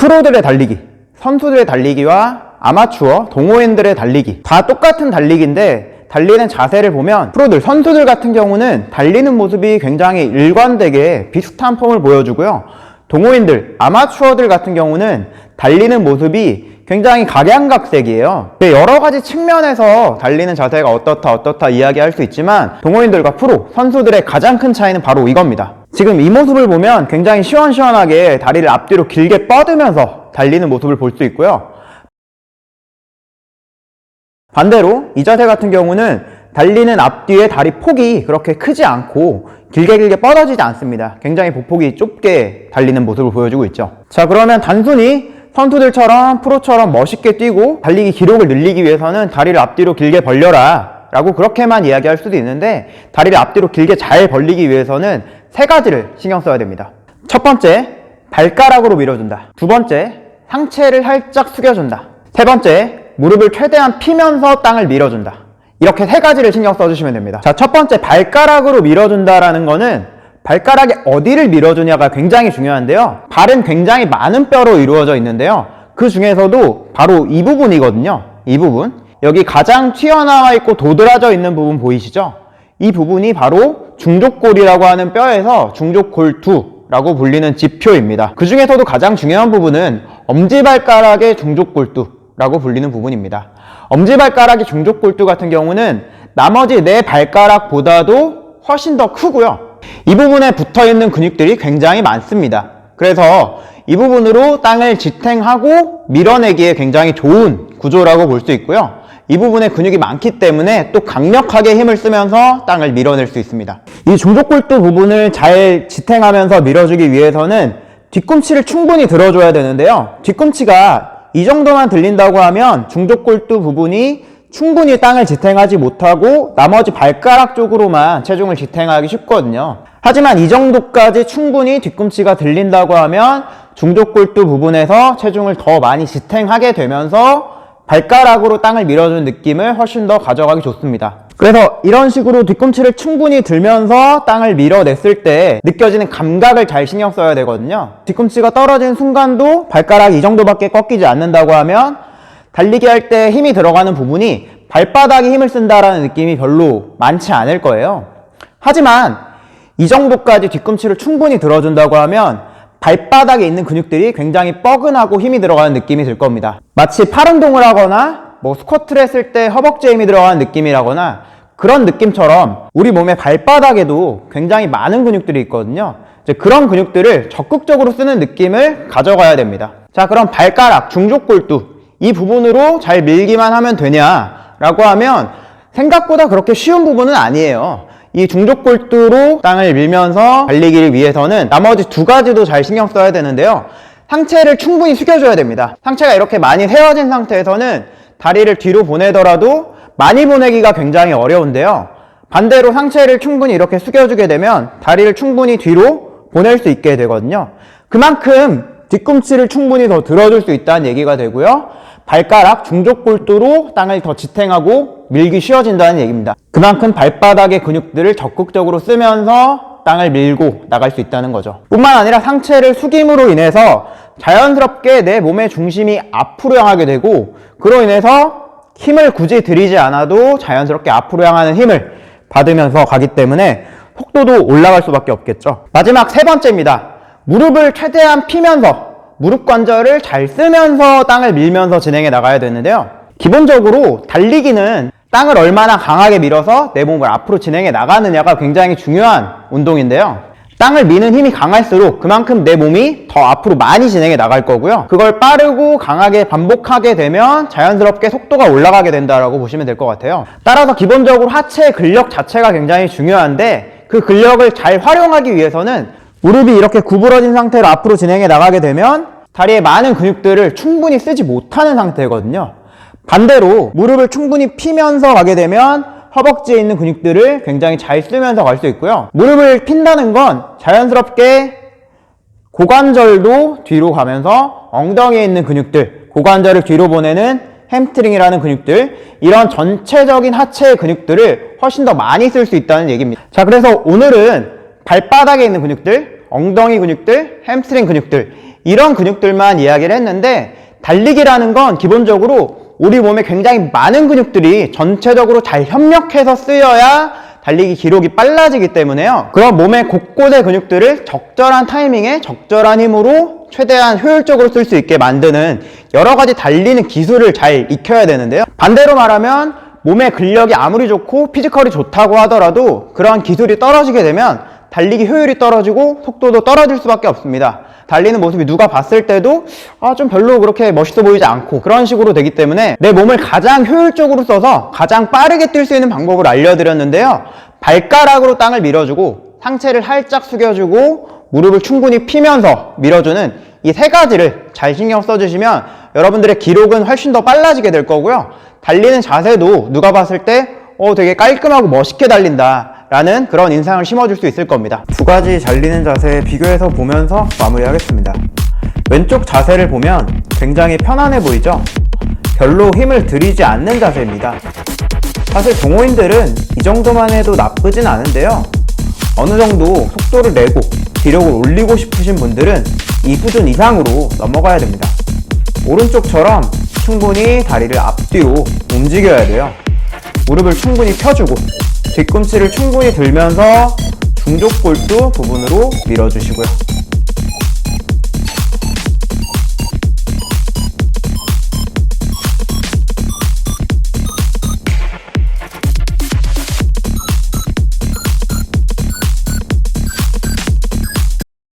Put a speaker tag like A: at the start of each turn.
A: 프로들의 달리기, 선수들의 달리기와 아마추어, 동호인들의 달리기 다 똑같은 달리기인데 달리는 자세를 보면 프로들, 선수들 같은 경우는 달리는 모습이 굉장히 일관되게 비슷한 폼을 보여주고요. 동호인들, 아마추어들 같은 경우는 달리는 모습이 굉장히 각양각색이에요. 여러 가지 측면에서 달리는 자세가 어떻다 이야기할 수 있지만 동호인들과 프로, 선수들의 가장 큰 차이는 바로 이겁니다. 지금 이 모습을 보면 굉장히 시원시원하게 다리를 앞뒤로 길게 뻗으면서 달리는 모습을 볼 수 있고요. 반대로 이 자세 같은 경우는 달리는 앞뒤의 다리 폭이 그렇게 크지 않고 길게 뻗어지지 않습니다. 굉장히 보폭이 좁게 달리는 모습을 보여주고 있죠. 자, 그러면 단순히 선수들처럼 프로처럼 멋있게 뛰고 달리기 기록을 늘리기 위해서는 다리를 앞뒤로 길게 벌려라 라고 그렇게만 이야기할 수도 있는데 다리를 앞뒤로 길게 잘 벌리기 위해서는 세 가지를 신경 써야 됩니다. 첫 번째, 발가락으로 밀어준다. 두 번째, 상체를 살짝 숙여준다. 세 번째, 무릎을 최대한 피면서 땅을 밀어준다. 이렇게 세 가지를 신경 써주시면 됩니다. 자, 첫 번째, 발가락으로 밀어준다라는 거는 발가락의 어디를 밀어주냐가 굉장히 중요한데요. 발은 굉장히 많은 뼈로 이루어져 있는데요. 그 중에서도 바로 이 부분이거든요. 이 부분. 여기 가장 튀어나와 있고 도드라져 있는 부분 보이시죠? 이 부분이 바로 중족골이라고 하는 뼈에서 중족골두라고 불리는 지표입니다. 그 중에서도 가장 중요한 부분은 엄지발가락의 중족골두라고 불리는 부분입니다. 엄지발가락의 중족골두 같은 경우는 나머지 네 발가락보다도 훨씬 더 크고요. 이 부분에 붙어있는 근육들이 굉장히 많습니다. 그래서 이 부분으로 땅을 지탱하고 밀어내기에 굉장히 좋은 구조라고 볼 수 있고요. 이 부분에 근육이 많기 때문에 또 강력하게 힘을 쓰면서 땅을 밀어낼 수 있습니다. 이 중족골두 부분을 잘 지탱하면서 밀어주기 위해서는 뒤꿈치를 충분히 들어줘야 되는데요. 뒤꿈치가 이 정도만 들린다고 하면 중족골두 부분이 충분히 땅을 지탱하지 못하고 나머지 발가락 쪽으로만 체중을 지탱하기 쉽거든요. 하지만 이 정도까지 충분히 뒤꿈치가 들린다고 하면 중족골두 부분에서 체중을 더 많이 지탱하게 되면서 발가락으로 땅을 밀어주는 느낌을 훨씬 더 가져가기 좋습니다. 그래서 이런 식으로 뒤꿈치를 충분히 들면서 땅을 밀어냈을 때 느껴지는 감각을 잘 신경 써야 되거든요. 뒤꿈치가 떨어진 순간도 발가락이 이 정도밖에 꺾이지 않는다고 하면 달리기 할 때 힘이 들어가는 부분이 발바닥에 힘을 쓴다라는 느낌이 별로 많지 않을 거예요. 하지만 이 정도까지 뒤꿈치를 충분히 들어준다고 하면 발바닥에 있는 근육들이 굉장히 뻐근하고 힘이 들어가는 느낌이 들 겁니다. 마치 팔 운동을 하거나 스쿼트를 했을 때 허벅지에 힘이 들어가는 느낌이라거나 그런 느낌처럼 우리 몸의 발바닥에도 굉장히 많은 근육들이 있거든요. 이제 그런 근육들을 적극적으로 쓰는 느낌을 가져가야 됩니다. 자, 그럼 발가락, 중족골두 이 부분으로 잘 밀기만 하면 되냐라고 하면 생각보다 그렇게 쉬운 부분은 아니에요. 이 중족골두로 땅을 밀면서 달리기를 위해서는 나머지 두 가지도 잘 신경 써야 되는데요. 상체를 충분히 숙여줘야 됩니다. 상체가 이렇게 많이 세워진 상태에서는 다리를 뒤로 보내더라도 많이 보내기가 굉장히 어려운데요. 반대로 상체를 충분히 이렇게 숙여주게 되면 다리를 충분히 뒤로 보낼 수 있게 되거든요. 그만큼 뒤꿈치를 충분히 더 들어줄 수 있다는 얘기가 되고요. 발가락, 중족골두로 땅을 더 지탱하고 밀기 쉬워진다는 얘기입니다. 그만큼 발바닥의 근육들을 적극적으로 쓰면서 땅을 밀고 나갈 수 있다는 거죠. 뿐만 아니라 상체를 숙임으로 인해서 자연스럽게 내 몸의 중심이 앞으로 향하게 되고 그로 인해서 힘을 굳이 들이지 않아도 자연스럽게 앞으로 향하는 힘을 받으면서 가기 때문에 속도도 올라갈 수밖에 없겠죠. 마지막 세 번째입니다. 무릎을 최대한 피면서 무릎 관절을 잘 쓰면서 땅을 밀면서 진행해 나가야 되는데요. 기본적으로 달리기는 땅을 얼마나 강하게 밀어서 내 몸을 앞으로 진행해 나가느냐가 굉장히 중요한 운동인데요. 땅을 미는 힘이 강할수록 그만큼 내 몸이 더 앞으로 많이 진행해 나갈 거고요. 그걸 빠르고 강하게 반복하게 되면 자연스럽게 속도가 올라가게 된다라고 보시면 될 것 같아요. 따라서 기본적으로 하체 근력 자체가 굉장히 중요한데 그 근력을 잘 활용하기 위해서는 무릎이 이렇게 구부러진 상태로 앞으로 진행해 나가게 되면 다리의 많은 근육들을 충분히 쓰지 못하는 상태거든요. 반대로 무릎을 충분히 피면서 가게 되면 허벅지에 있는 근육들을 굉장히 잘 쓰면서 갈 수 있고요. 무릎을 핀다는 건 자연스럽게 고관절도 뒤로 가면서 엉덩이에 있는 근육들, 고관절을 뒤로 보내는 햄스트링이라는 근육들, 이런 전체적인 하체의 근육들을 훨씬 더 많이 쓸 수 있다는 얘기입니다. 자, 그래서 오늘은 발바닥에 있는 근육들, 엉덩이 근육들, 햄스트링 근육들 이런 근육들만 이야기를 했는데, 달리기라는 건 기본적으로 우리 몸에 굉장히 많은 근육들이 전체적으로 잘 협력해서 쓰여야 달리기 기록이 빨라지기 때문에요. 그런 몸의 곳곳의 근육들을 적절한 타이밍에 적절한 힘으로 최대한 효율적으로 쓸 수 있게 만드는 여러 가지 달리는 기술을 잘 익혀야 되는데요. 반대로 말하면 몸의 근력이 아무리 좋고 피지컬이 좋다고 하더라도 그러한 기술이 떨어지게 되면 달리기 효율이 떨어지고 속도도 떨어질 수밖에 없습니다. 달리는 모습이 누가 봤을 때도 좀 별로 그렇게 멋있어 보이지 않고 그런 식으로 되기 때문에 내 몸을 가장 효율적으로 써서 가장 빠르게 뛸 수 있는 방법을 알려드렸는데요. 발가락으로 땅을 밀어주고 상체를 살짝 숙여주고 무릎을 충분히 피면서 밀어주는 이 세 가지를 잘 신경 써주시면 여러분들의 기록은 훨씬 더 빨라지게 될 거고요. 달리는 자세도 누가 봤을 때 되게 깔끔하고 멋있게 달린다 라는 그런 인상을 심어줄 수 있을 겁니다. 두 가지 달리는 자세 비교해서 보면서 마무리하겠습니다. 왼쪽 자세를 보면 굉장히 편안해 보이죠? 별로 힘을 들이지 않는 자세입니다. 사실 동호인들은 이 정도만 해도 나쁘진 않은데요. 어느 정도 속도를 내고 기록을 올리고 싶으신 분들은 이 수준 이상으로 넘어가야 됩니다. 오른쪽처럼 충분히 다리를 앞뒤로 움직여야 돼요. 무릎을 충분히 펴주고 뒤꿈치를 충분히 들면서 중족골두 부분으로 밀어주시고요.